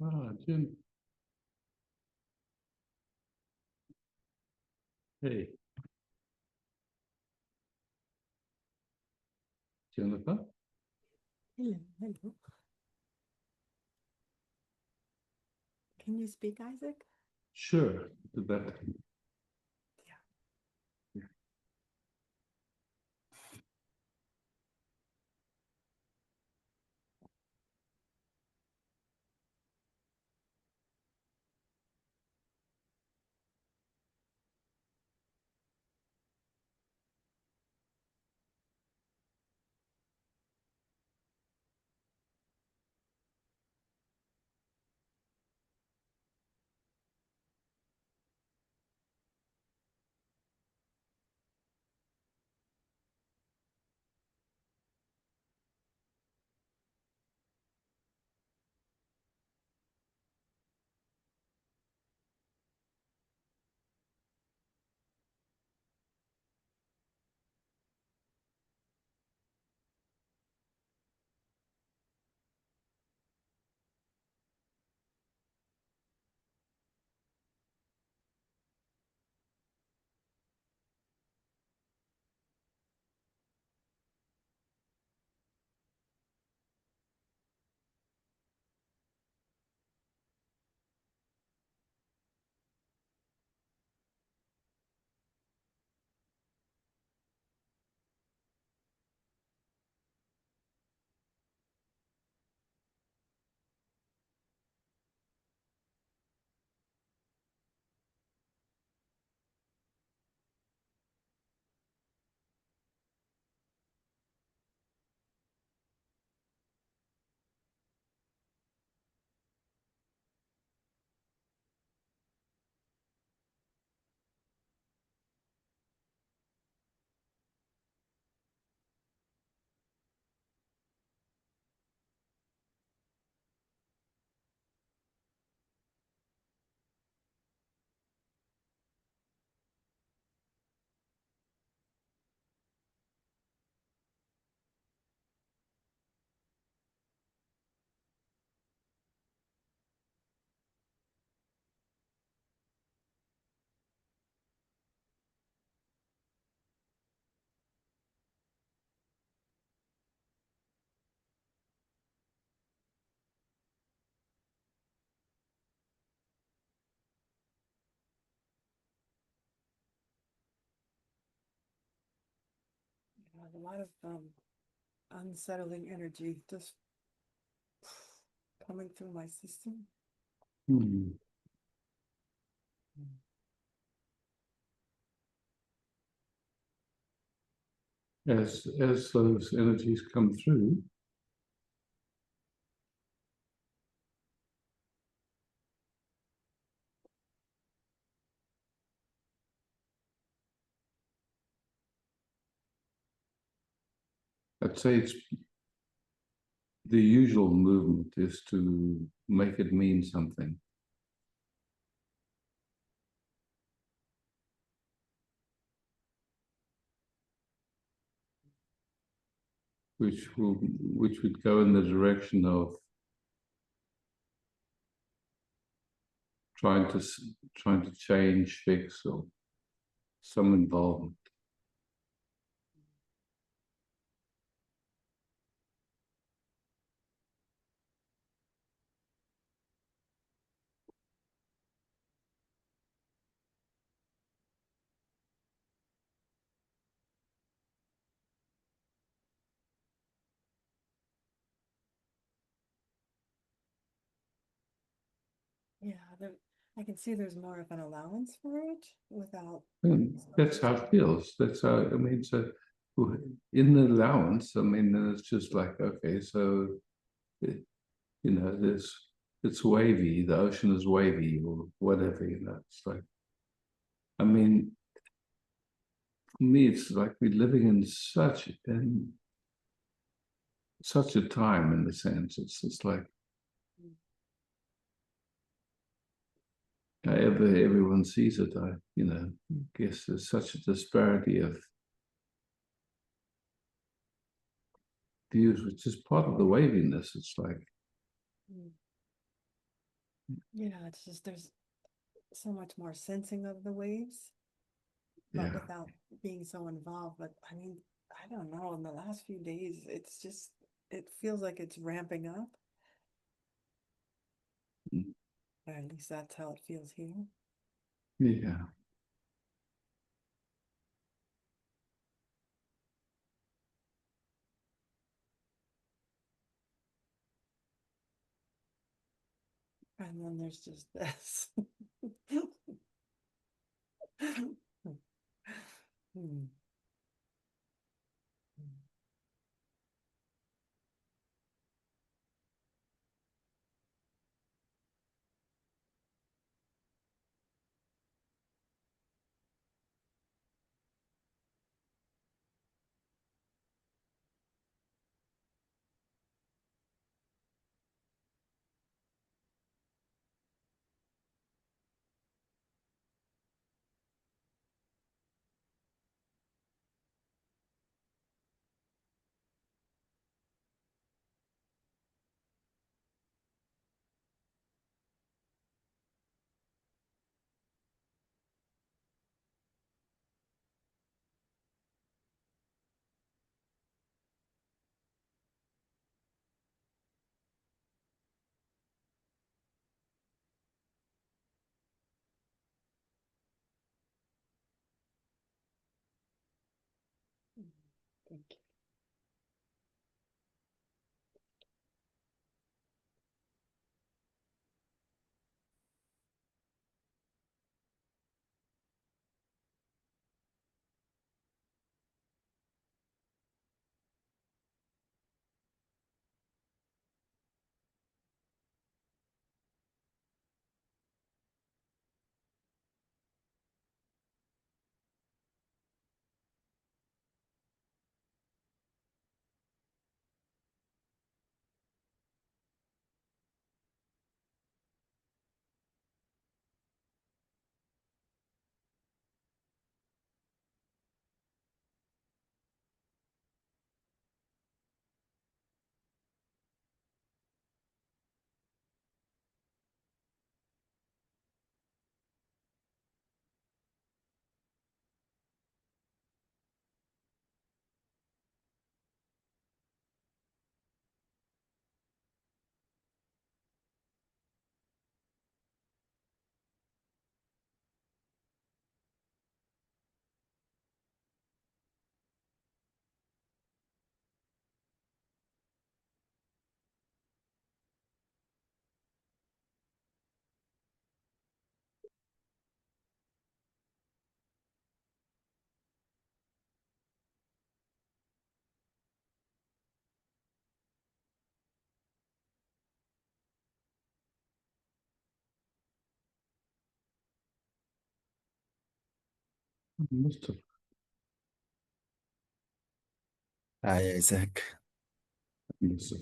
Ah, Jim. Hey, Jennifer. Hello, hello. Can you speak, Isaac? Sure, that. Yeah. A lot of unsettling energy just coming through my system. Hmm. As those energies come through, I'd say it's the usual movement is to make it mean something, which would go in the direction of trying to trying to change, fix, or some involvement. Yeah, I can see there's more of an allowance for it without. And that's how it feels. That's how, I mean, so in the allowance, I mean, then it's just like, okay, so, you know, it's wavy, the ocean is wavy or whatever, you know, it's like, I mean, for me, it's like we're living in such a time in the sense, it's just like, however everyone sees it, you know, guess there's such a disparity of views, which is part of the waviness. It's like, Mm. Yeah, it's just there's so much more sensing of the waves, but Yeah. without being so involved. But I mean, I don't know, in the last few days, it's just it feels like it's ramping up. Mm. Or at least that's how it feels here. Yeah. And then there's just this. Hmm. Thank you. Must have, Hi, Isaac. must have.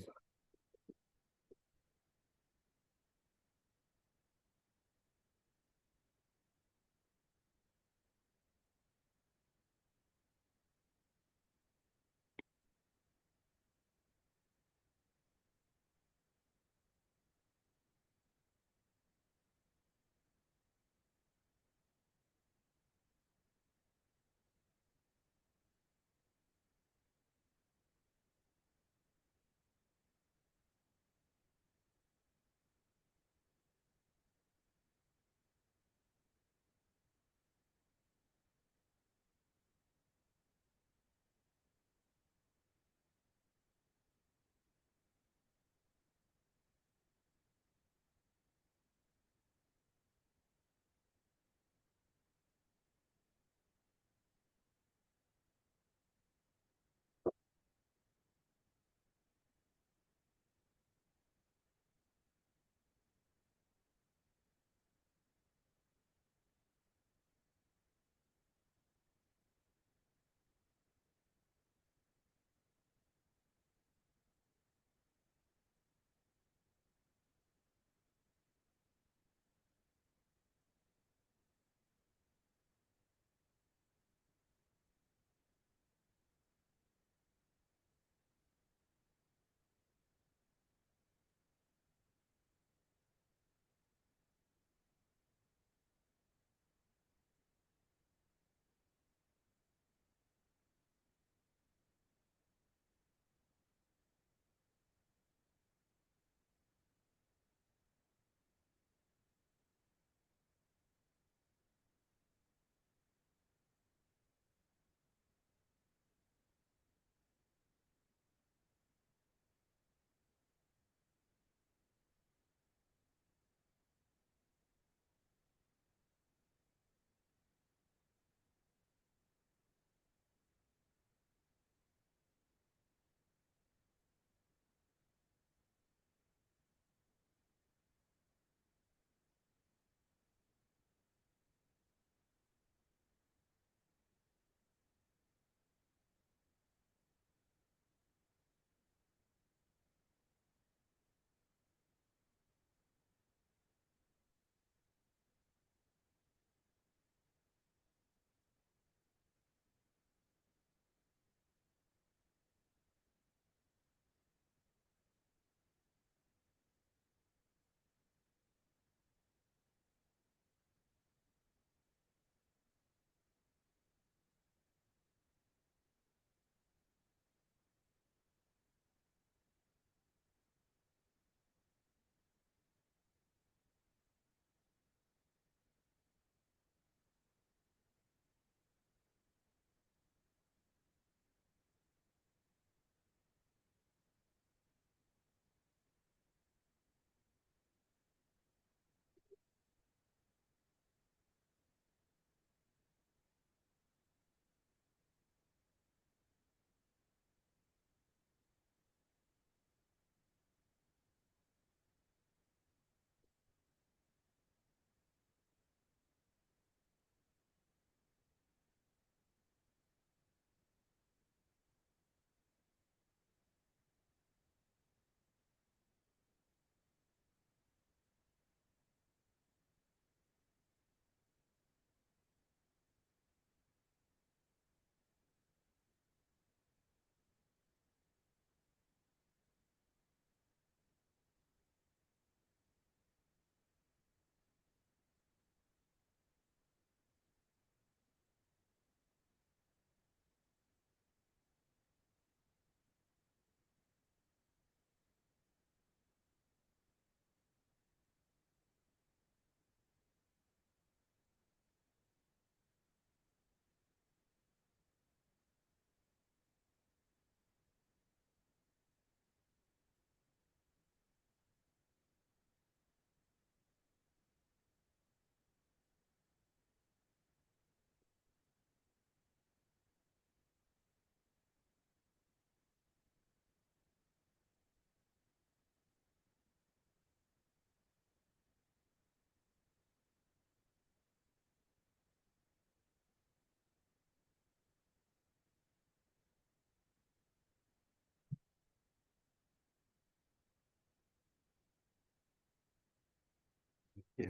Yeah.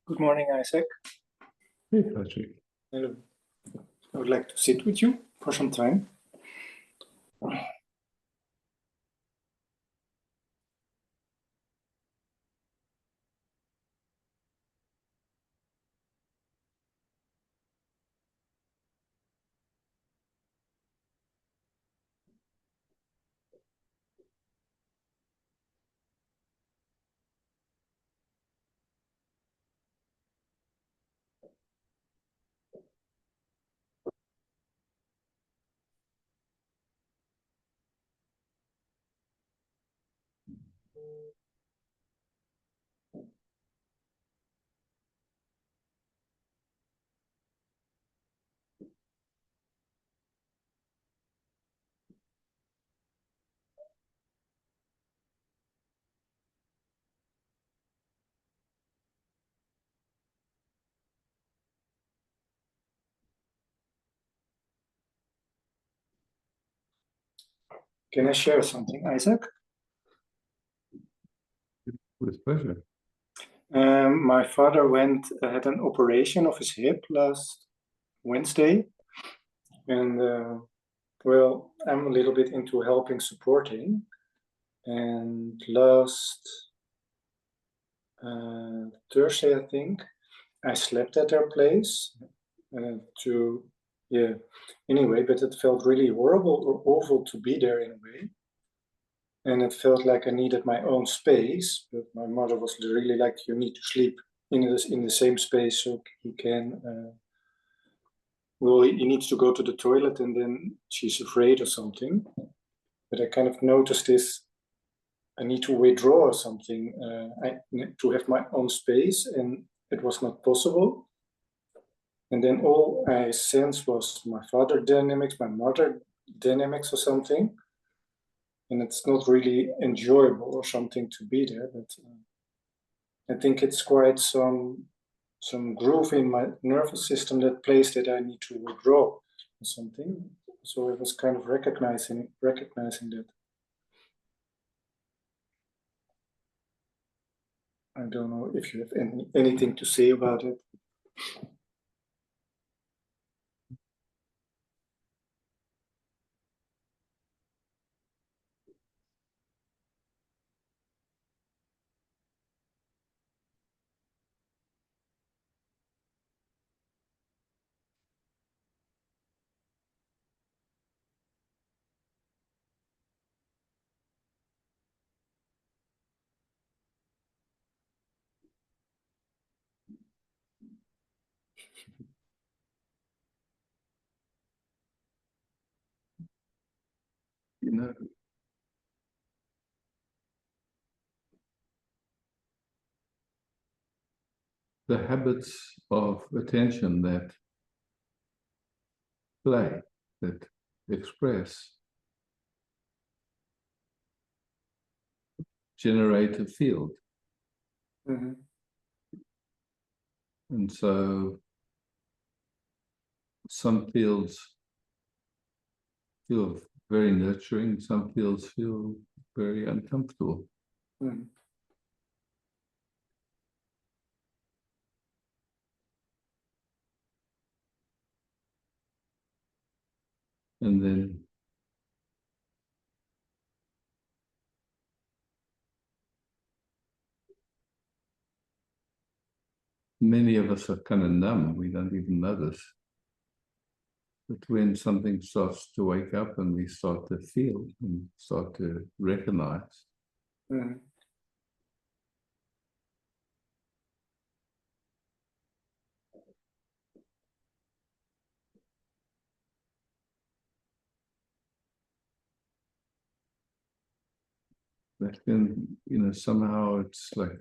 Good morning, Isaac. Hey, Patrick. Hello. I would like to sit with you for some time. Can I share something, Isaac? With pleasure. My father had an operation of his hip last Wednesday, and well, I'm a little bit into helping supporting. And last Thursday, I think, I slept at their place anyway, but it felt really horrible or awful to be there in a way. And it felt like I needed my own space, but my mother was really like, you need to sleep in the same space so he can, he needs to go to the toilet and then she's afraid or something. But I kind of noticed this, I need to withdraw or something, to have my own space, and it was not possible. And then all I sensed was my father dynamics, my mother dynamics or something. And it's not really enjoyable or something to be there, but I think it's quite some groove in my nervous system that plays that I need to withdraw or something. So I was kind of recognizing that. I don't know if you have anything to say about it. You know, the habits of attention that play, that express, generate a field. Mm-hmm. And so some fields feel very nurturing, some fields feel very uncomfortable. Mm-hmm. And then many of us are kind of numb, we don't even notice. But when something starts to wake up and we start to feel and start to recognize, Mhm. that then, somehow it's like,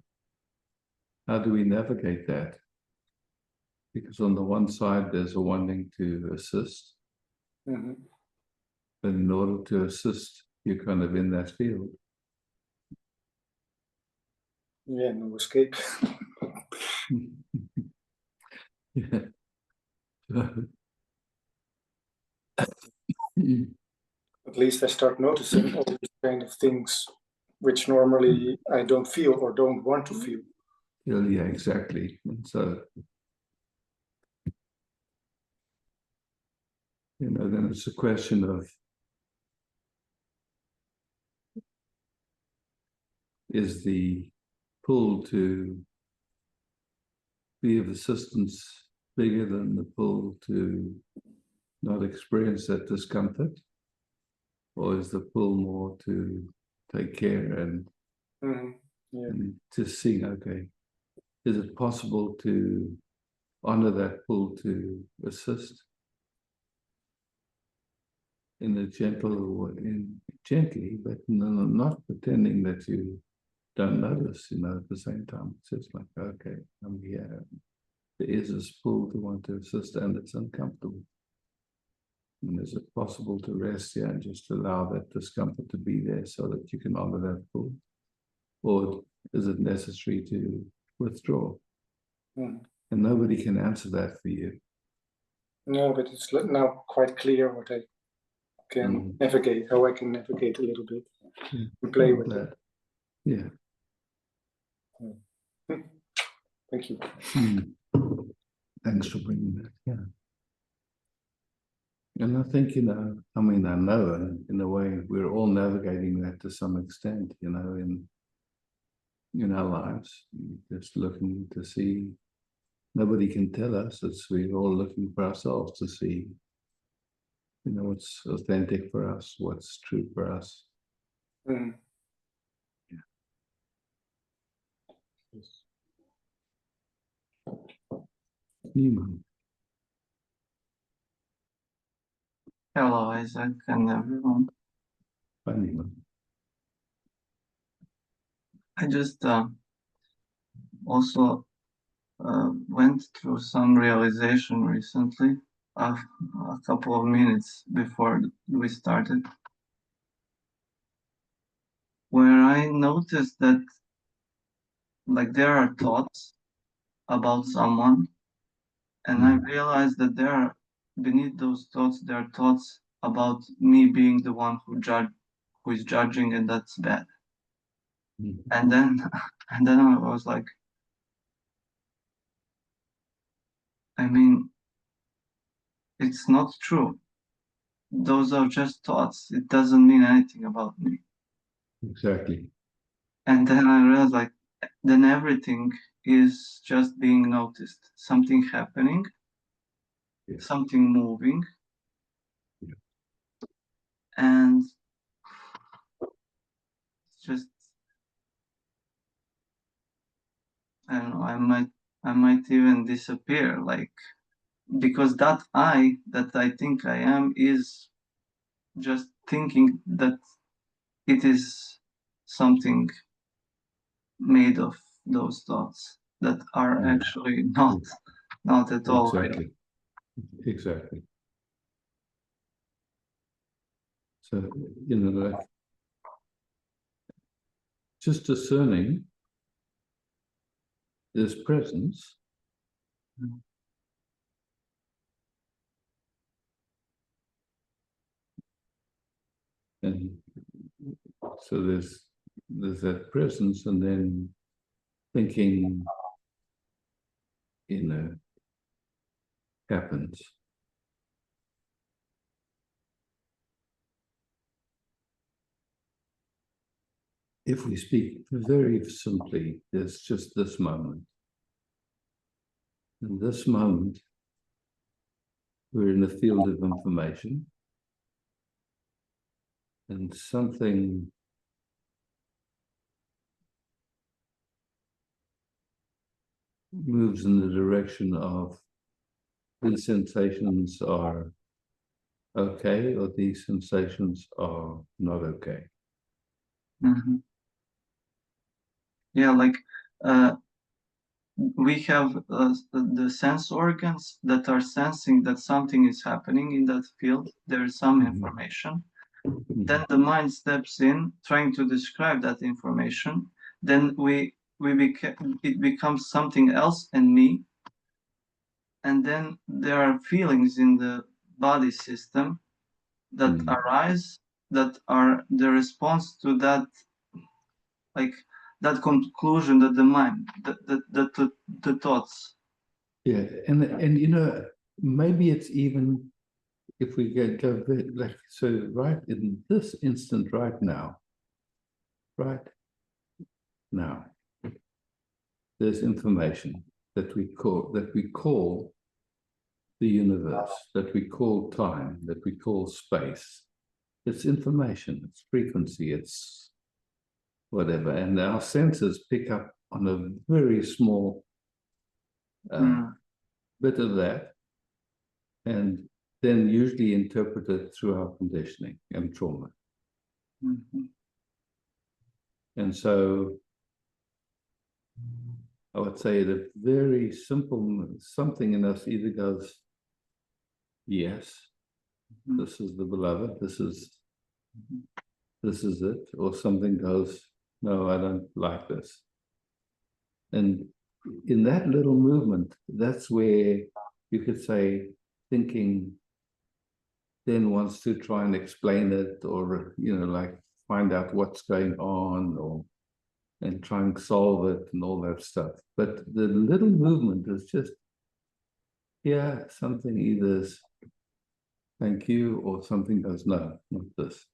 how do we navigate that? Because on the one side, there's a wanting to assist, Mhm. but in order to assist, you're kind of in that field. Yeah, no escape. Yeah. At least I start noticing all these kind of things which normally I don't feel or don't want to feel. Yeah, exactly. And so, then it's a question of, is the pull to be of assistance bigger than the pull to not experience that discomfort? Or is the pull more to take care and, Mhm. Yeah. and to see, okay, is it possible to honor that pull to assist in a gentle way, gently, but not pretending that you don't notice, at the same time. It's just like, okay, I'm here. There is this pull to want to assist and it's uncomfortable. And is it possible to rest here and just allow that discomfort to be there so that you can honor that pull? Or is it necessary to withdraw? Mhm. And nobody can answer that for you. No, but it's now quite clear what I can navigate, how I can navigate a little bit Yeah. and play I'm with glad. it. Yeah. Thank you. Thanks for bringing that. Yeah. And I think, I know in a way we're all navigating that to some extent, in our lives, just looking to see. Nobody can tell us. We're all looking for ourselves to see, what's authentic for us, what's true for us. Mhm. Yeah. Yes. Newman. Hello, Isaac, and everyone. Hi, Newman. I just also went through some realization recently, a couple of minutes before we started, where I noticed that, like, there are thoughts about someone, and I realized that there are, beneath those thoughts, there are thoughts about me being the one who is judging, and that's bad. And then, and then I was like, I mean, it's not true. Those are just thoughts. It doesn't mean anything about me. Exactly. And then I realized, like, then everything is just being noticed. Something happening, Yeah. something moving. Yeah. And it's just, I don't know, I might even disappear, like, because that I think I am is just thinking that it is something made of those thoughts that are actually not at all real. Exactly. Exactly. So, like, just discerning this presence. And so there's that presence, and then thinking, happens. if we speak very simply, there's just this moment. In this moment, we're in the field of information, and something moves in the direction of these sensations are okay, or these sensations are not okay. Mhm. Yeah, like we have the sense organs that are sensing that something is happening in that field. There is some information. Then the mind steps in, trying to describe that information. Then it becomes something else and me. And then there are feelings in the body system that arise, that are the response to that, like that conclusion that the mind, the thoughts. Yeah, and you know, maybe it's even if we go like so right in this instant, right now, there's information that we call the universe, that we call time, that we call space. It's information, it's frequency, it's whatever, and our senses pick up on a very small bit of that, and then usually interpret it through our conditioning and trauma. And so I would say that very simple, something in us either goes, yes, this is the beloved, this is it, or something goes, no, I don't like this. And in that little movement, that's where you could say thinking then wants to try and explain it, or, you know, like find out what's going on, or and try and solve it and all that stuff. But the little movement is just, yeah, something either is thank you, or something goes, no, not this.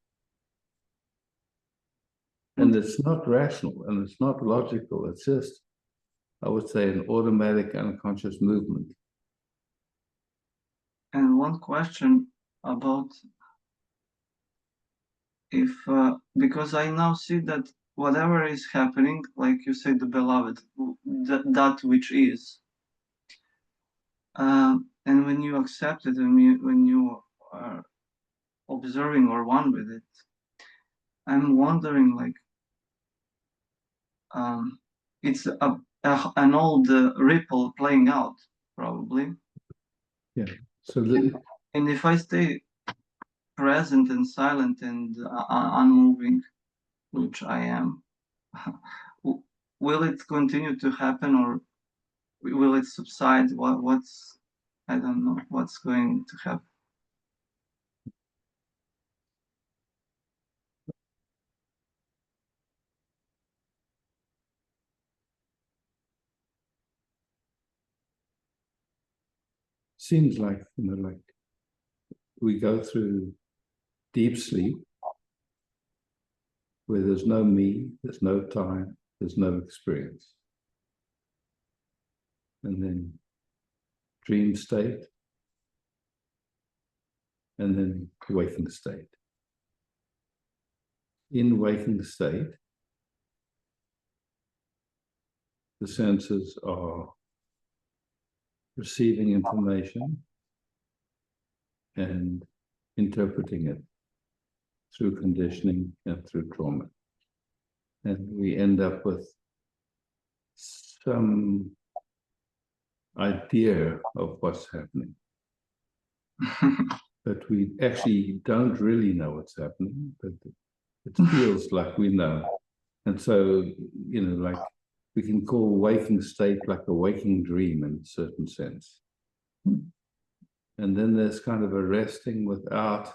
And it's not rational and it's not logical. It's just, I would say, an automatic unconscious movement. And one question about if, because I now see that whatever is happening, like you say, the beloved, that which is, and when you accept it, when you are observing or one with it, I'm wondering, like, it's an old ripple playing out, probably. Yeah. So and if I stay present and silent and unmoving, which I am, will it continue to happen, or will it subside? What's, I don't know what's going to happen. seems like, you know, like we go through deep sleep where there's no me, there's no time, there's no experience. And then dream state, and then waking state. In waking state, the senses are receiving information and interpreting it through conditioning and through trauma. And we end up with some idea of what's happening. But we actually don't really know what's happening, but it feels like we know. And so, you know, like we can call waking state like a waking dream in a certain sense. And then there's kind of a resting without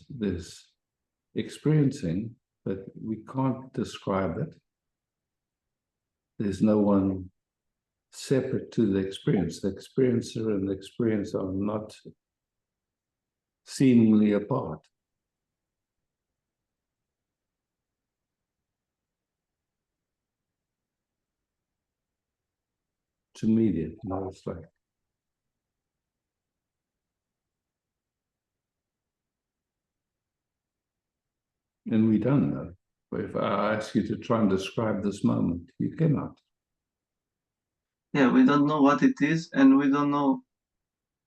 this experiencing, but we can't describe it. there's no one separate to the experience. The experiencer and the experience are not seemingly apart. It's immediate, it's like. And we don't know. But if I ask you to try and describe this moment, you cannot. Yeah, we don't know what it is, and we don't know.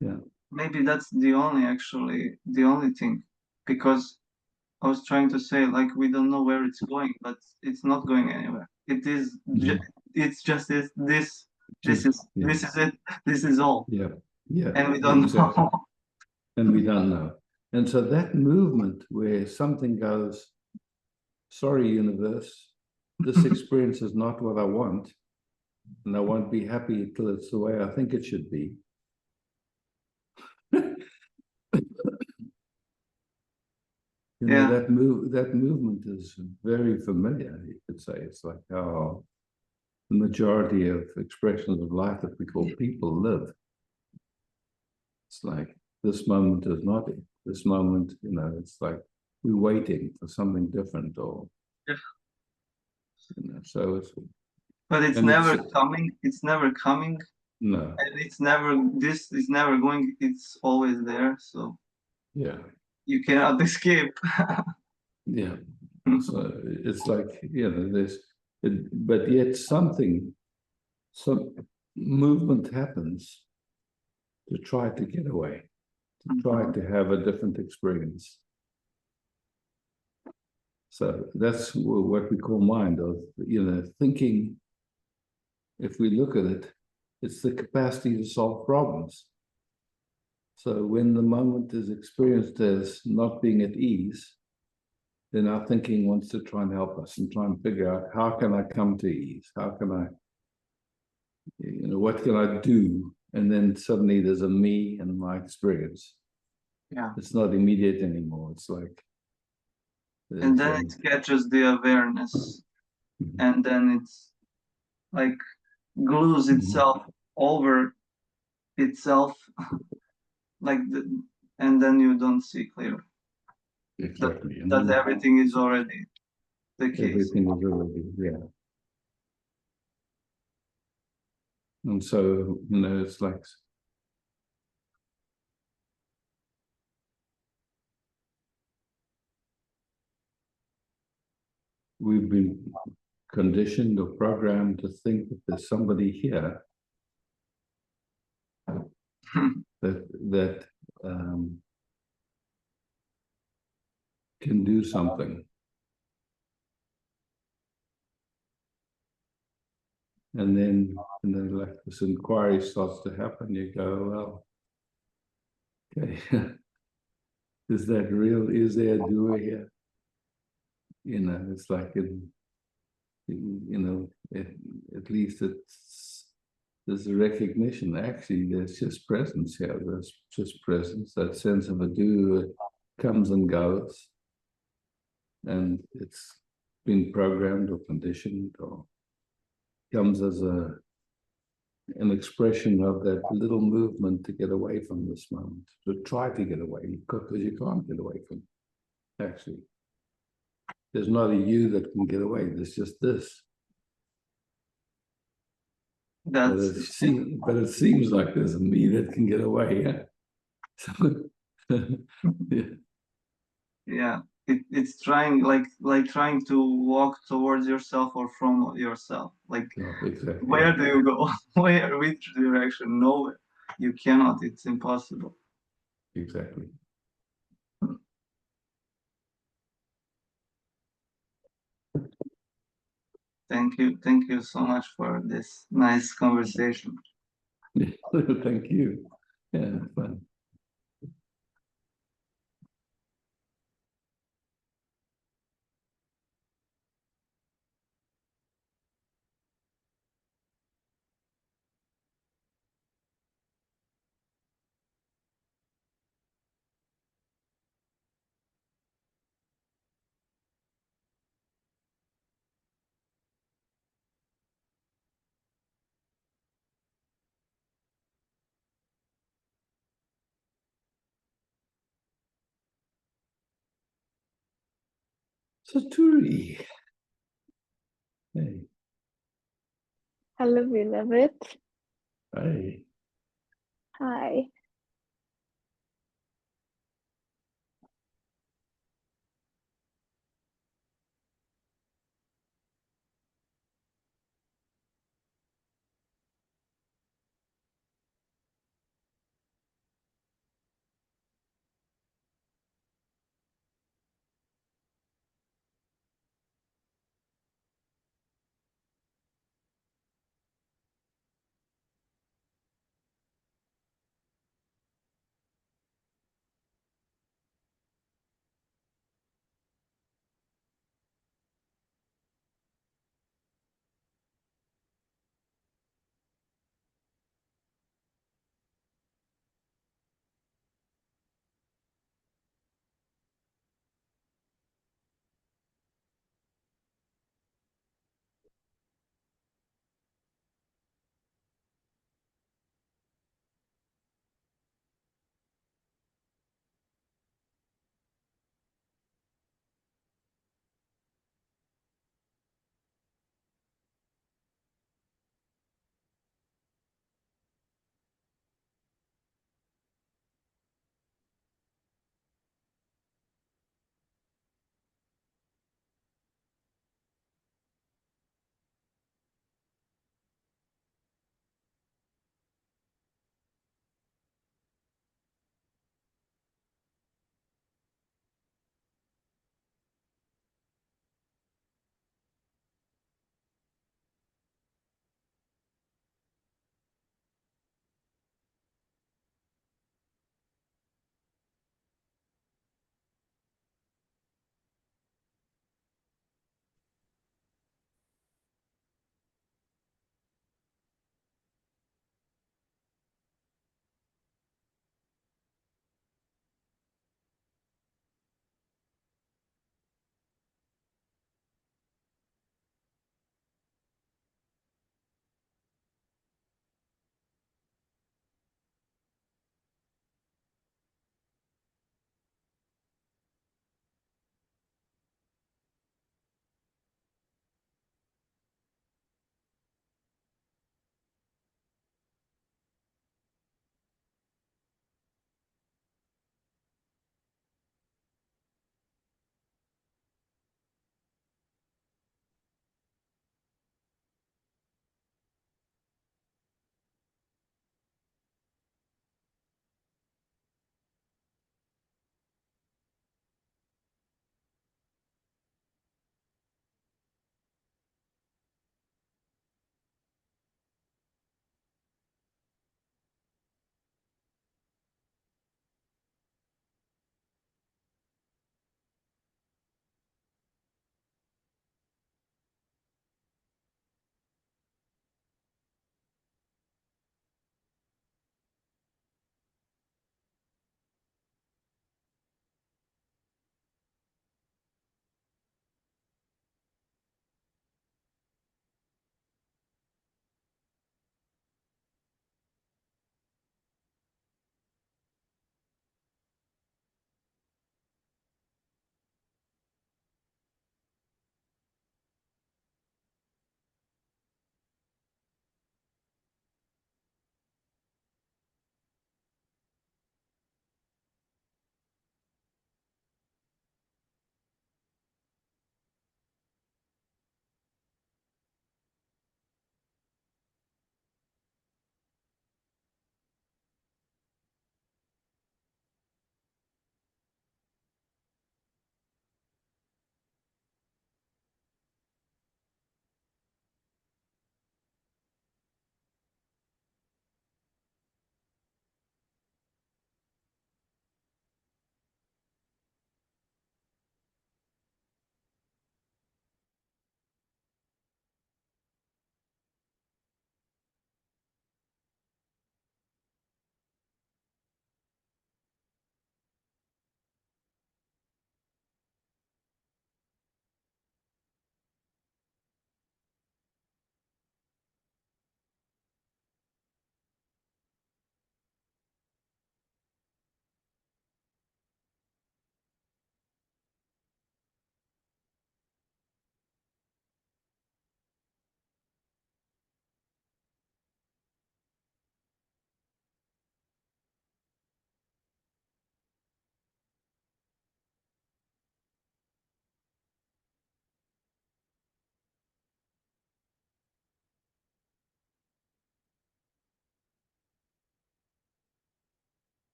Yeah. Maybe that's the only thing, because I was trying to say, like, we don't know where it's going, but it's not going anywhere. It is, it's just this, this is it, this is all. Yeah, yeah. And we don't exactly. know. And we don't know. And so that movement where something goes, sorry, universe, this experience is not what I want, and I won't be happy until it's the way I think it should be. That movement is very familiar, you could say. It's like how the majority of expressions of life that we call people live. It's like this moment is not it. This moment, it's like we're waiting for something different, or so it's. But it's never coming. It's never coming. No. And it's never. This is never going. It's always there. So. Yeah. You cannot escape. Yeah. So it's like but yet some movement happens to try to get away, to try to have a different experience. So that's what we call mind, of thinking. If we look at it, it's the capacity to solve problems. So when the moment is experienced as not being at ease, then our thinking wants to try and help us and try and figure out, how can I come to ease? How can I, what can I do? And then suddenly there's a me and my experience. Yeah. It's not immediate anymore. It's like. And then it catches the awareness, and then it's like glues itself over itself, like and then you don't see clearly. Exactly. That everything is already the case. Everything is already, yeah. And so, it's like. We've been conditioned or programmed to think that there's somebody here that can do something. And then, like this inquiry starts to happen, you go, well, okay, is that real? Is there a doer here? It's like, at least there's a recognition. Actually, there's just presence here. There's just presence. That sense of a doer comes and goes. And it's been programmed or conditioned, or comes as an expression of that little movement to get away from this moment, to try to get away, because you can't get away from it, actually. There's not a you that can get away, there's just this. But it seems like there's a me that can get away, yeah. So, yeah. Yeah. It's trying trying to walk towards yourself or from yourself. Like, exactly. Where do you go? Which direction? Nowhere. You cannot. It's impossible. Exactly. Thank you so much for this nice conversation. Thank you. Yeah, fun. Saturi. Hey, Hello, beloved. hi. Hi.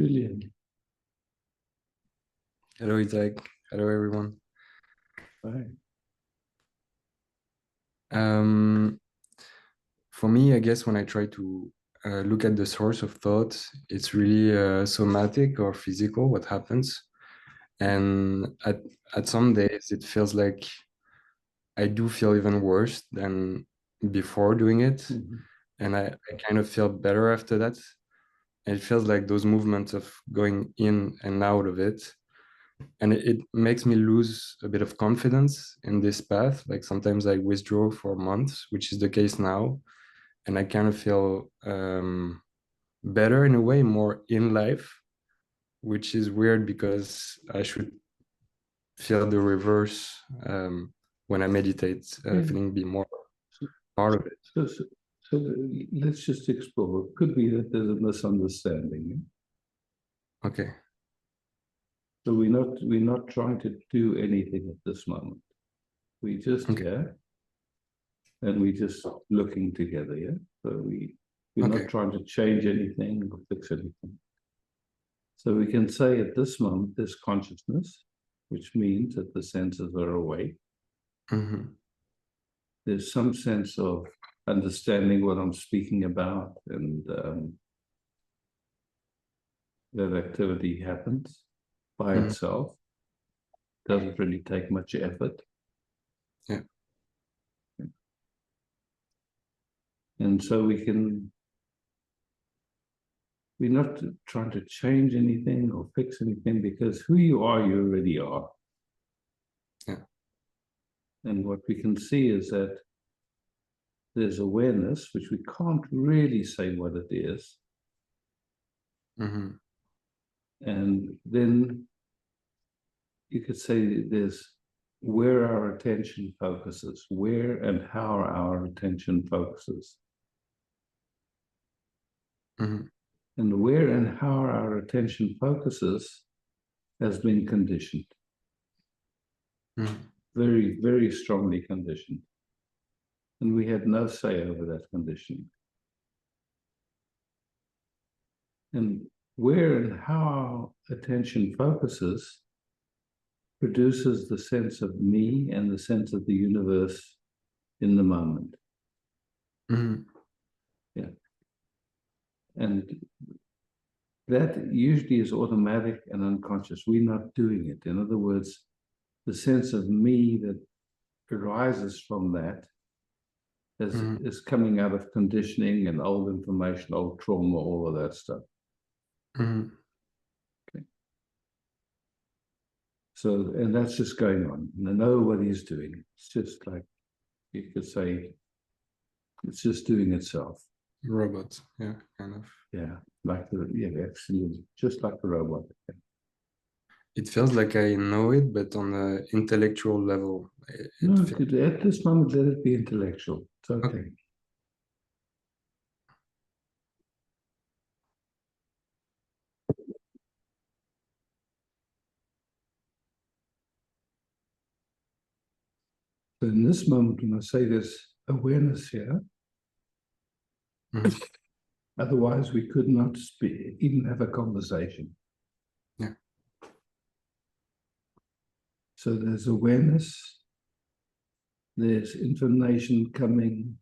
Julian. Hello, Isaac. Hello, everyone. Right. For me, I guess when I try to look at the source of thought, it's really somatic or physical, what happens. And at some days, it feels like I do feel even worse than before doing it. Mhm. And I kind of feel better after that. And it feels like those movements of going in and out of it. And it makes me lose a bit of confidence in this path. Like sometimes I withdraw for months, which is the case now. And I kind of feel better in a way, more in life, which is weird because I should feel the reverse when I meditate, feeling be more part of it. So let's just explore. It could be that there's a misunderstanding. Yeah? Okay. So we're not trying to do anything at this moment. We just here, and we just looking together. Yeah. So we're not trying to change anything or fix anything. So we can say at this moment there's consciousness, which means that the senses are awake. Mm-hmm. There's some sense of understanding what I'm speaking about, and that activity happens by itself. Doesn't really take much effort. Yeah. And so we're not trying to change anything or fix anything, because who you already are. Yeah. And what we can see is that there's awareness, which we can't really say what it is. Mm-hmm. And then you could say there's where our attention focuses, where and how our attention focuses. Mm-hmm. And where and how our attention focuses has been conditioned. Mm-hmm. Very, very strongly conditioned. And we had no say over that conditioning. And where and how our attention focuses produces the sense of me and the sense of the universe in the moment. Mm-hmm. Yeah. And that usually is automatic and unconscious. We're not doing it. In other words, the sense of me that arises from that is coming out of conditioning and old information, old trauma, all of that stuff. Mm-hmm. Okay. So, and that's just going on. And nobody's doing it. It's just like, you could say, it's just doing itself. Robot, yeah, kind of. Yeah, absolutely, just like a robot. Yeah. It feels like I know it, but on an intellectual level. No, at this moment, let it be intellectual. It's okay. So in this moment, when I say there's awareness here, otherwise we could not speak, even have a conversation. Yeah. So there's awareness, there's information coming,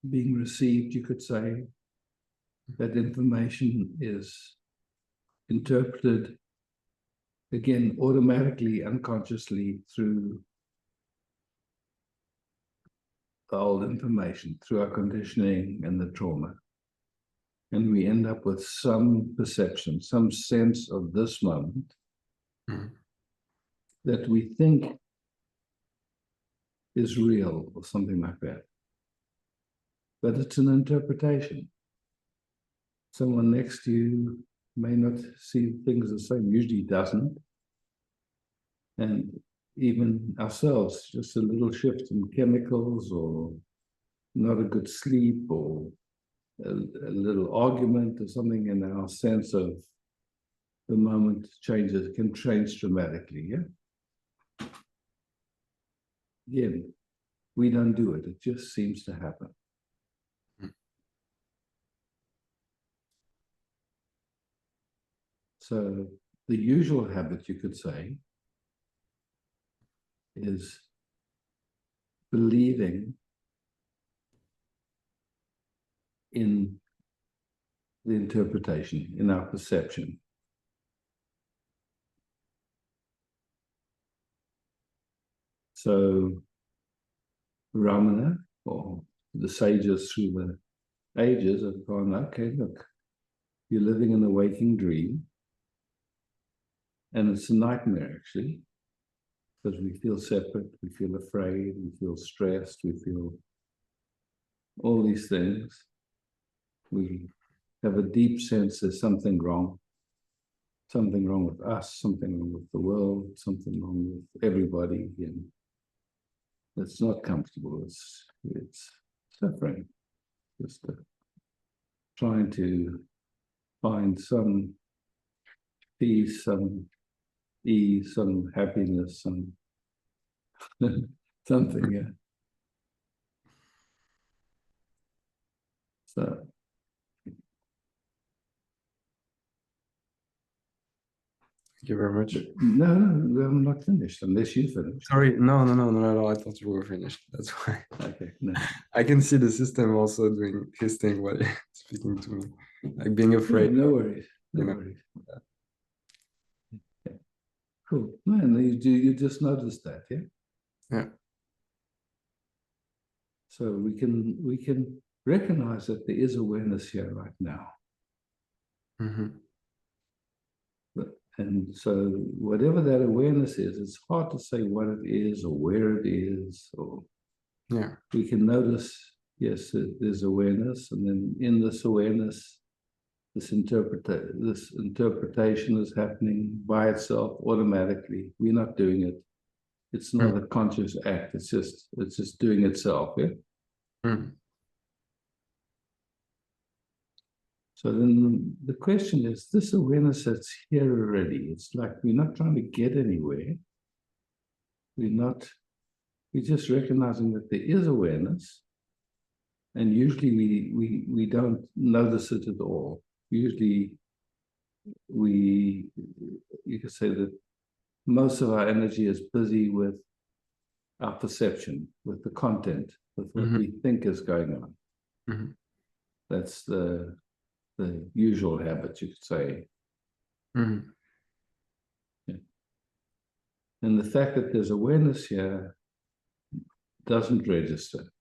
being received, you could say. That information is interpreted, again, automatically, unconsciously, through the old information, through our conditioning and the trauma. And we end up with some perception, some sense of this moment that we think is real or something like that. But it's an interpretation. Someone next to you may not see things the same, usually doesn't. And even ourselves, just a little shift in chemicals or not a good sleep or a little argument or something in our sense of the moment changes, can change dramatically, yeah? Again, we don't do it, it just seems to happen. So the usual habit, you could say, is believing in the interpretation, in our perception. So Ramana, or the sages through the ages, have gone, okay, look, you're living in a waking dream, and it's a nightmare, actually, because we feel separate, we feel afraid, we feel stressed, we feel all these things. We have a deep sense there's something wrong with us, something wrong with the world, something wrong with everybody, and it's not comfortable. It's suffering. Just trying to find some peace, some ease, some happiness, some something. Yeah. So. Thank you very much. No, I'm not finished unless you finish. Sorry, no, I thought you were finished. That's why. Okay, no. I can see the system also doing his thing while you're speaking to me, like being afraid. No worries. No you know. worries. Yeah. Cool. Man, you just noticed that, yeah? Yeah. So we can recognize that there is awareness here right now. Mm-hmm. And so whatever that awareness is, it's hard to say what it is or where it is, or Yeah. we can notice, yes, there's awareness, and then in this awareness, this interpretation is happening by itself automatically. We're not doing it. It's not a conscious act. It's just doing itself. Yeah. Mm. So then the question is, this awareness that's here already, it's like we're not trying to get anywhere. We're just recognizing that there is awareness. And usually we don't notice it at all. Usually you could say that most of our energy is busy with our perception, with the content, with what we think is going on. Mm-hmm. That's the usual habit, you could say. Mm-hmm. Yeah. And the fact that there's awareness here doesn't register.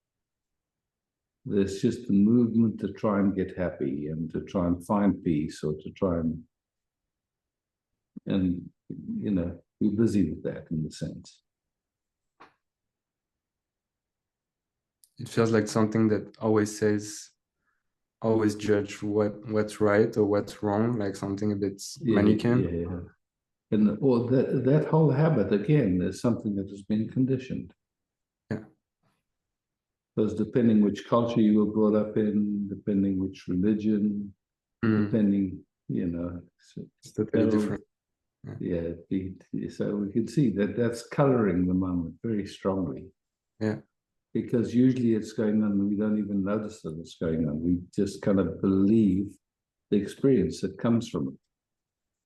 There's just the movement to try and get happy and to try and find peace, or to try and you know, we're busy with that in the sense. It feels like something that always says, always judge what's right or what's wrong, like something a bit Manichaean. Yeah. And or that whole habit again is something that has been conditioned. Yeah. Because depending which culture you were brought up in, depending which religion, depending, you know, it's totally different. Yeah. So we can see that that's coloring the moment very strongly. Yeah. Because usually it's going on and we don't even notice that it's going on. We just kind of believe the experience that comes from it.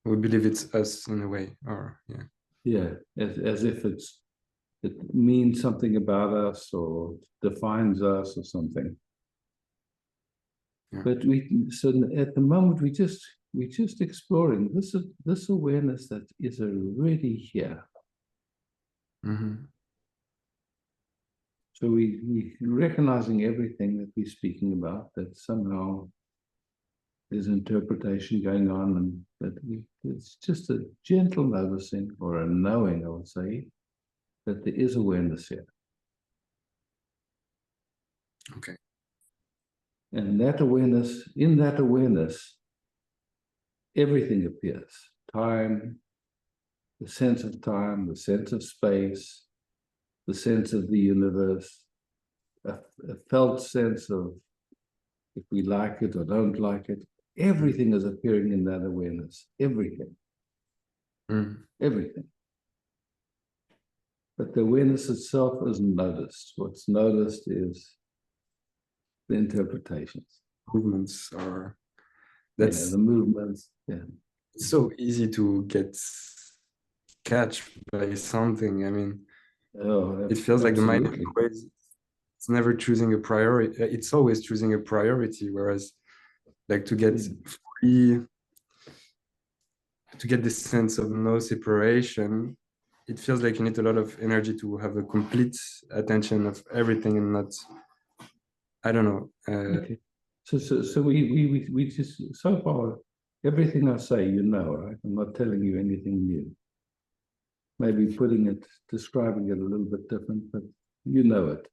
We believe it's us in a way, or Yeah, as if it means something about us or defines us or something. Yeah. But so at the moment we're just exploring this awareness that is already here. Mm-hmm. So we recognizing everything that we're speaking about, that somehow there's interpretation going on, and that it's just a gentle noticing, or a knowing, I would say, that there is awareness here. Okay. And that awareness, in that awareness, everything appears. Time, the sense of time, the sense of space, the sense of the universe, a felt sense of if we like it or don't like it. Everything is appearing in that awareness. Everything. Everything. But the awareness itself isn't noticed. What's noticed is the interpretations. Movements are The movements. Yeah. it's so easy to get catch by something. I mean, Oh, it feels like the mind absolutely. always, it's never choosing a priority. It's always choosing a priority, whereas like to get free, to get this sense of no separation, it feels like you need a lot of energy to have a complete attention of everything and not, I don't know. Okay. So we just, so far, everything I say, you know, right? I'm not telling you anything new. Maybe putting it, describing it a little bit different, but you know it.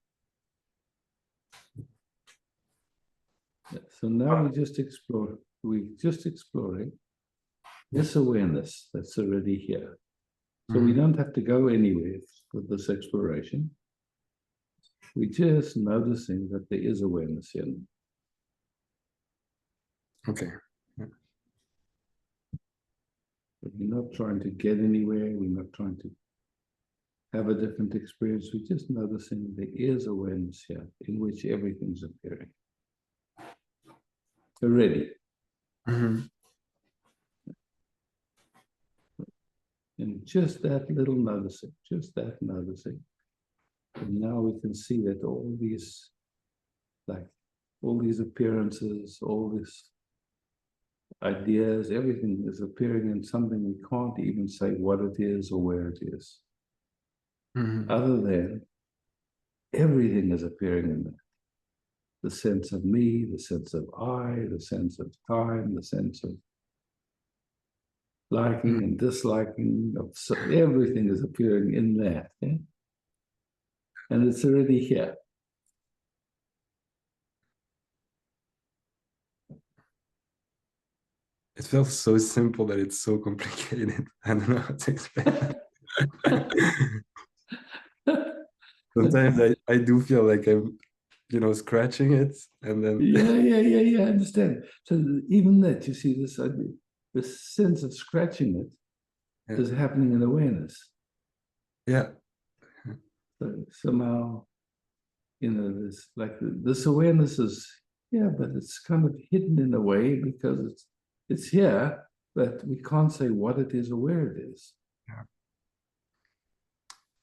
So now we're just exploring this awareness that's already here. So we don't have to go anywhere with this exploration. We're just noticing that there is awareness here. Okay. We're not trying to get anywhere. We're not trying to have a different experience. We're just noticing there is awareness here in which everything's appearing. Already. Mhm. And just that little noticing, just that noticing. And now we can see that all these appearances, all these ideas, everything is appearing in something we can't even say what it is or where it is. Mhm. Other than everything is appearing in that. The sense of me, the sense of I, the sense of time, the sense of liking and disliking, everything is appearing in that. Yeah? And it's already here. It feels so simple that it's so complicated. I don't know how to explain it. Sometimes I do feel like I'm, scratching it and then Yeah, I understand. So even that, you see, this sense of scratching it is happening in awareness. yeah. So somehow, this awareness is, but it's kind of hidden in a way because it's here, but we can't say what it is or where it is. Yeah.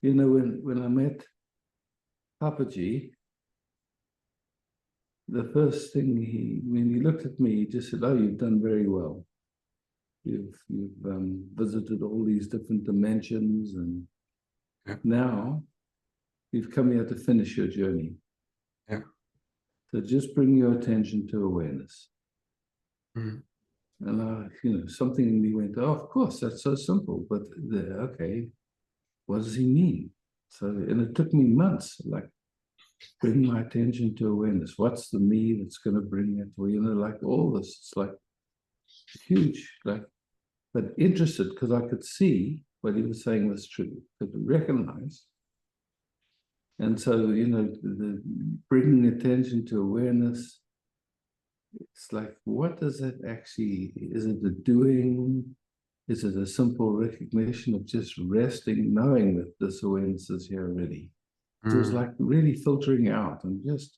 When I met Papaji, the first thing when he looked at me, he just said, "Oh, you've done very well. You've visited all these different dimensions, and now you've come here to finish your journey. Yeah. So just bring your attention to awareness." Mm-hmm. And something in me went, "Oh, of course, that's so simple." But okay, what does he mean? So, and it took me months, like bring my attention to awareness. What's the me that's going to bring it? Well, like all this, it's like huge, but interested because I could see what he was saying was true, could recognize. And so, the bringing attention to awareness, it's like, what does that actually, is it a doing? Is it a simple recognition of just resting, knowing that this awareness is here already? So it was like really filtering out and just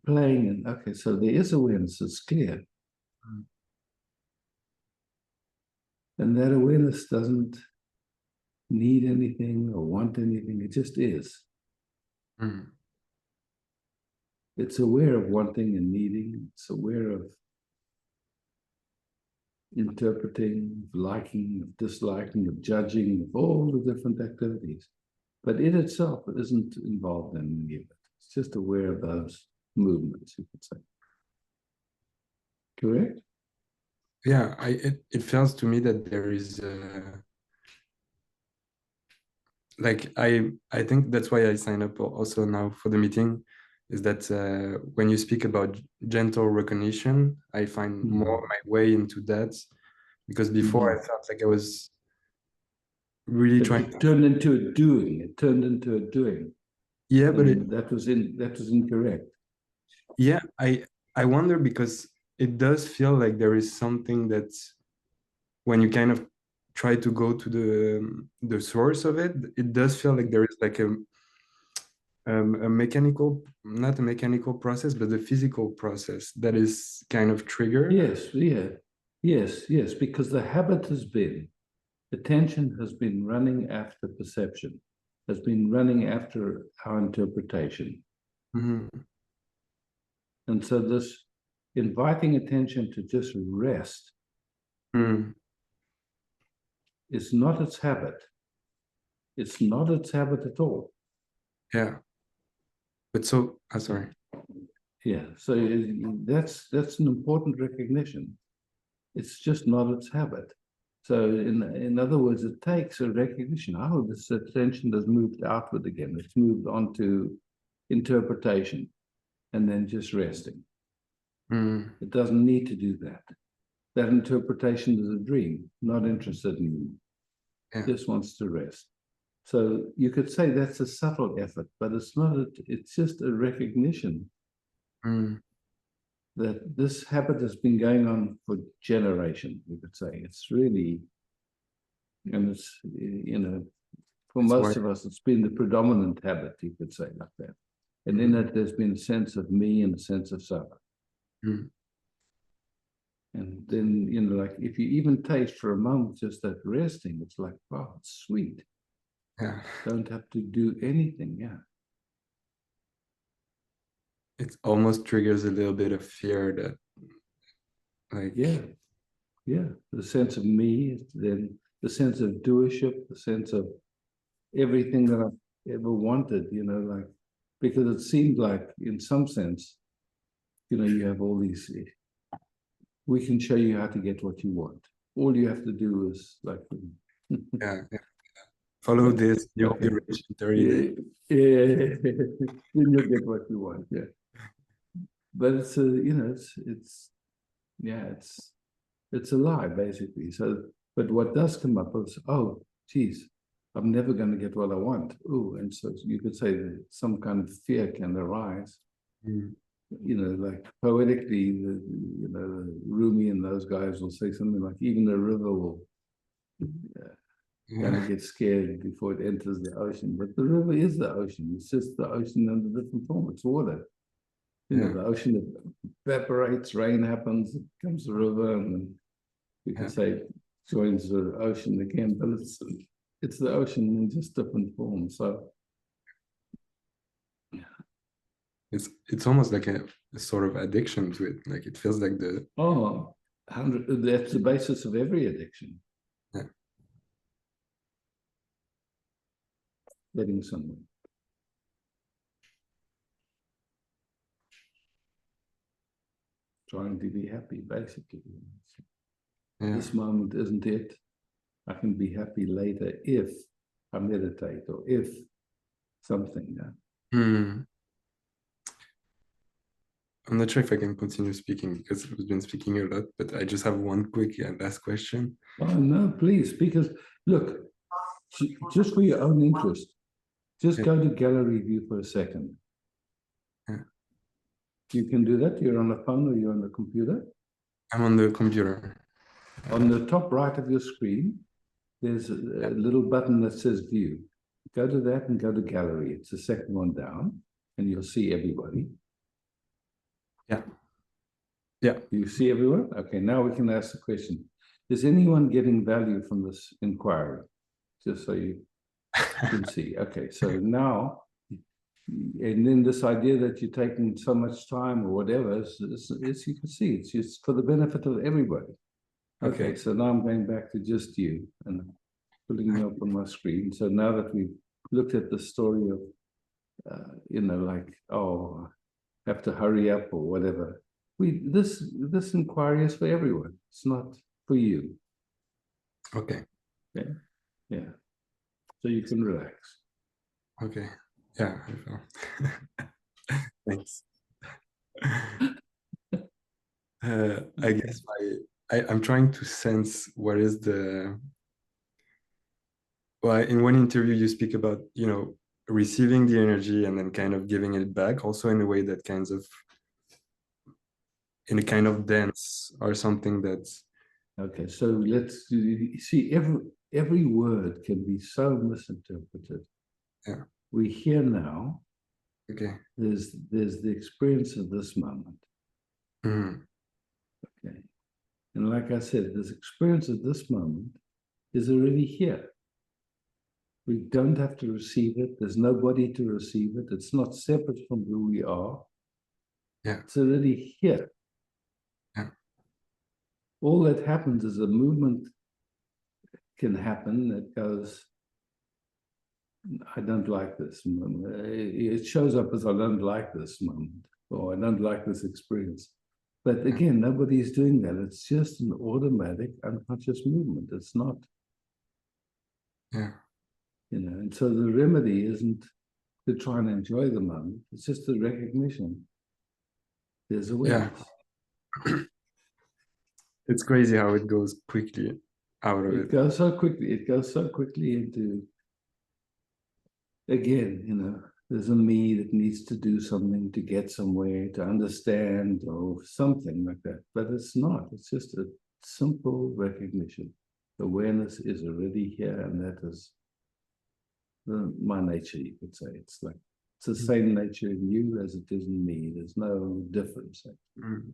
playing. And okay, so there is awareness, it's clear. And that awareness doesn't need anything or want anything, it just is. It's aware of wanting and needing, it's aware of interpreting, of liking, of disliking, of judging, of all the different activities. But it itself isn't involved in any of it. It's just aware of those movements, you could say. Correct? Yeah, it feels to me that there is I think that's why I sign up also now for the meeting, is that when you speak about gentle recognition, I find more my way into that, because before I felt like I was really trying It turned into a doing. It turned into a doing. Yeah, but that was incorrect. Yeah, I wonder, because it does feel like there is something that when you kind of try to go to the source of it, it does feel like there is like a mechanical, not a mechanical process, but a physical process that is kind of triggered. Yes, yeah. Yes, because the habit has been, attention has been running after perception, has been running after our interpretation. Mhm. And so this inviting attention to just rest Mm. is not its habit. It's not its habit at all. Yeah. But so, sorry. Yeah, so that's an important recognition. It's just not its habit. So in other words, it takes a recognition. Oh, this attention has moved outward again. It's moved on to interpretation and then just resting. Mm. It doesn't need to do that. That interpretation is a dream, not interested in you. Yeah. Just wants to rest. So you could say that's a subtle effort, but it's not, it's just a recognition Mm. that this habit has been going on for generations, we could say. It's really, and it's, you know, for It's most why- of us, it's been the predominant habit, you could say, like that. And in it, there's been a sense of me and a sense of self. Mm. And then, you know, like if you even taste for a moment just that resting, it's like, wow, it's sweet. Yeah. Don't have to do anything. Yeah. It almost triggers a little bit of fear that, like, Yeah. The sense of me, then the sense of doership, the sense of everything that I've ever wanted, you know, like, because it seemed like in some sense, you know, you have all these, we can show you how to get what you want. All you have to do is like, yeah, follow this, you'll be Okay. rich in 30 days. yeah, then you'll get what you want. Yeah. But it's a, you know, it's a lie basically. So, but what does come up is, oh, geez, I'm never going to get what I want. Oh, and so you could say that some kind of fear can arise. Mm. You know, like poetically, you know, Rumi and those guys will say something like, even the river will kind Yeah. of get scared before it enters the ocean. But the river is the ocean. It's just the ocean under different form. It's water. You know, Yeah. the ocean evaporates, rain happens, it comes the river, and then you can Yeah. say joins the ocean again, but it's the ocean in just different forms. So It's almost like a sort of addiction to it. Like it feels like the that's the basis of every addiction. Yeah. Getting somewhere. Trying to be happy, basically. yeah. This moment isn't it. I can be happy later if I meditate or if something. Hmm. I'm not sure if I can continue speaking because I've been speaking a lot, but I just have one quick last question. Oh no, please, because look, just for your own interest, just Yeah. go to gallery view for a second. Yeah. You can do that. You're on a phone or you're on the computer. I'm on the computer. On the top right of your screen, there's a little button that says view. Go to that and go to gallery. It's the second one down, and you'll see everybody. Yeah. Yeah. You see everyone? Okay, now we can ask the question. Is anyone getting value from this inquiry? Just so you can see. Okay, so now, and then this idea that you're taking so much time or whatever, is you can see, it's just for the benefit of everybody. Okay, so now I'm going back to just you and putting you up on my screen. So now that we've looked at the story of, you know, like, oh, have to hurry up or whatever. This inquiry is for everyone. It's not for you. Okay. Yeah. So you can relax. Okay. Yeah, I feel. Thanks. I guess I'm trying to sense what is the. Well, in one interview you speak about, you know, receiving the energy and then kind of giving it back, also in a way that kinds of, in a kind of dance or something that's. Okay, so let's see. Every word can be so misinterpreted. Yeah. We hear now. Okay. There's the experience of this moment. Mm. Okay. And like I said, this experience at this moment is already here. We don't have to receive it. There's nobody to receive it. It's not separate from who we are. Yeah. It's already here. Yeah. All that happens is a movement can happen that goes, I don't like this moment. It shows up as I don't like this moment, or I don't like this experience. But again, nobody's doing that. It's just an automatic unconscious movement. It's not, Yeah. you know, and so the remedy isn't to try and enjoy the moment. It's just the recognition. There's awareness. Yeah. It's crazy how it goes quickly out of It it. goes so quickly. It goes so quickly into, again, you know, there's a me that needs to do something to get somewhere, to understand, or something like that. But it's not. It's just a simple recognition. Awareness is already here, and that is my nature, you could say. It's like, it's the same nature in you as it is in me. There's no difference. Mm.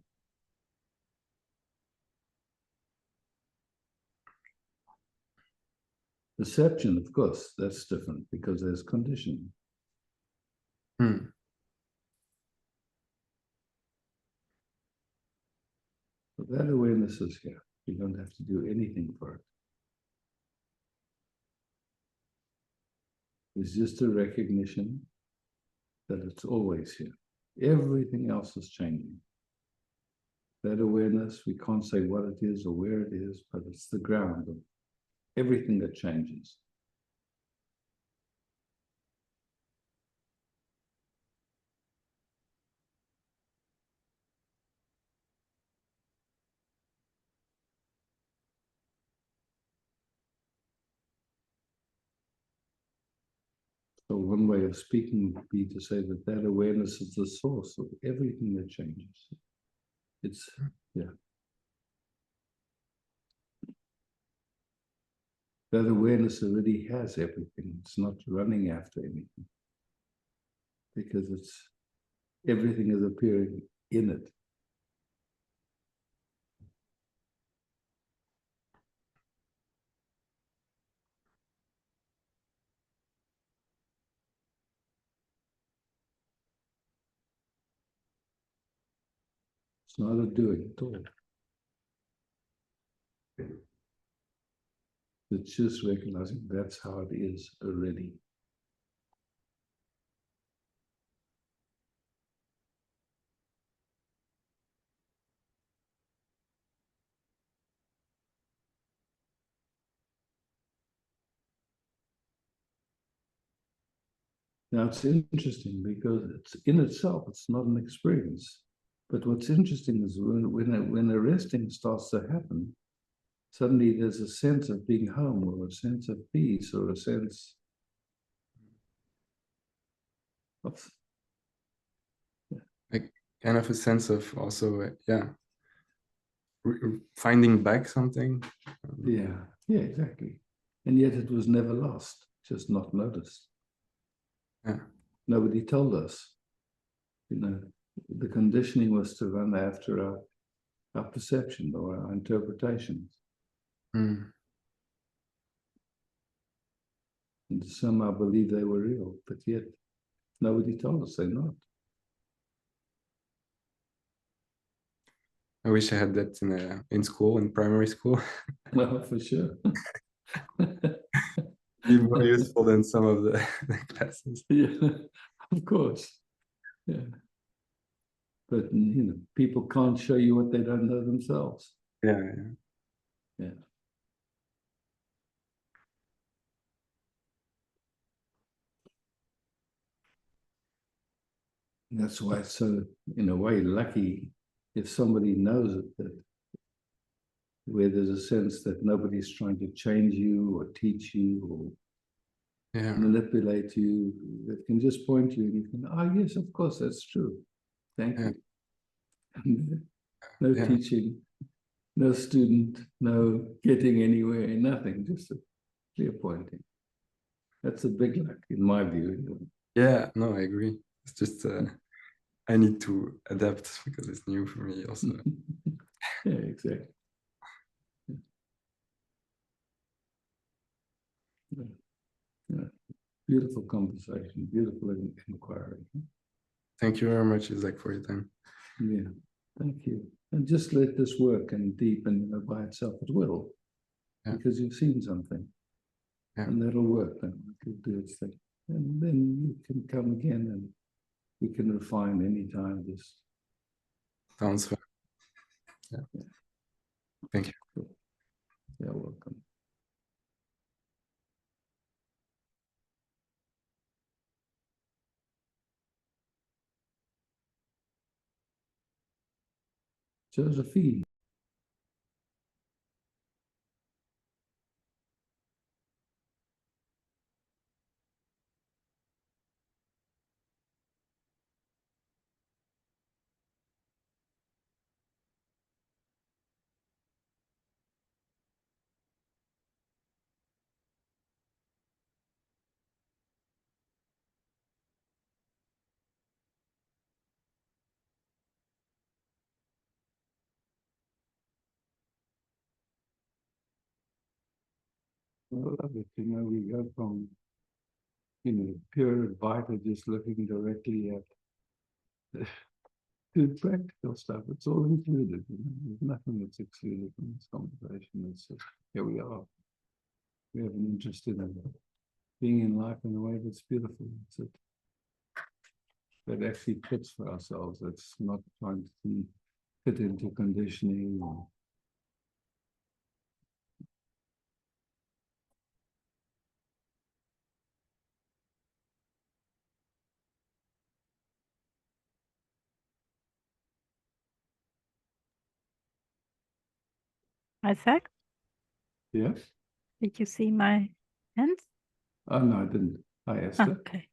Perception, of course, that's different because there's conditioning. Mm. But that awareness is here. You don't have to do anything for it. It's just a recognition that it's always here. Everything else is changing. That awareness, we can't say what it is or where it is, but it's the ground of everything that changes. So one way of speaking would be to say that that awareness is the source of everything that changes. It's, yeah. That awareness already has everything. It's not running after anything. Because it's, everything is appearing in it. It's not a doing at all. It's just recognizing that's how it is already. Now it's interesting because it's in itself, it's not an experience. But what's interesting is when arresting starts to happen, suddenly there's a sense of being home, or a sense of peace, or a sense of, Like kind of a sense of also, yeah, finding back something. yeah, exactly. And yet it was never lost, just not noticed. Yeah. Nobody told us. You know, the conditioning was to run after our perception or our interpretations. Mm. And to somehow believe they were real, but yet nobody told us they're not. I wish I had that in school, in primary school. Well, for sure. Be more useful than some of the classes. Yeah, of course. Yeah. But, you know, people can't show you what they don't know themselves. Yeah. Yeah. And that's why it's so, in a way, lucky if somebody knows it, that where there's a sense that nobody's trying to change you or teach you or manipulate you, that can just point you and you can, yes, of course, that's true. Thank you. No teaching, no student, no getting anywhere, nothing, just a clear pointing. That's a big luck in my view. Yeah, no, I agree. It's just I need to adapt because it's new for me also. Yeah, exactly. Yeah. Beautiful conversation, beautiful inquiry. Thank you very much, Isaac, for your time. Yeah, thank you. And just let this work and deepen by itself. It will, because you've seen something, and that'll work. Then it'll do its thing, and then you can come again, and we can refine any time this. Sounds fun. Yeah. Thank you. Cool. You're welcome. Josephine. I love it. We go from, pure advice, just looking directly at to practical stuff. It's all included. There's nothing that's excluded from this conversation. It's just, here we are. We have an interest in being in life in a way that's beautiful. It's it. That actually fits for ourselves. It's not trying to fit into conditioning or Isaac, yes. did you see my hands? Oh no, I didn't. I asked her. Okay.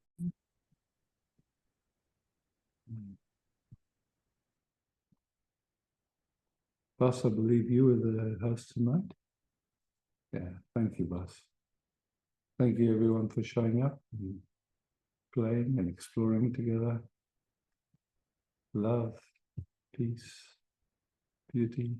Boss, I believe you were the host tonight. Yeah, thank you, boss. Thank you everyone for showing up and playing and exploring together. Love, peace, beauty.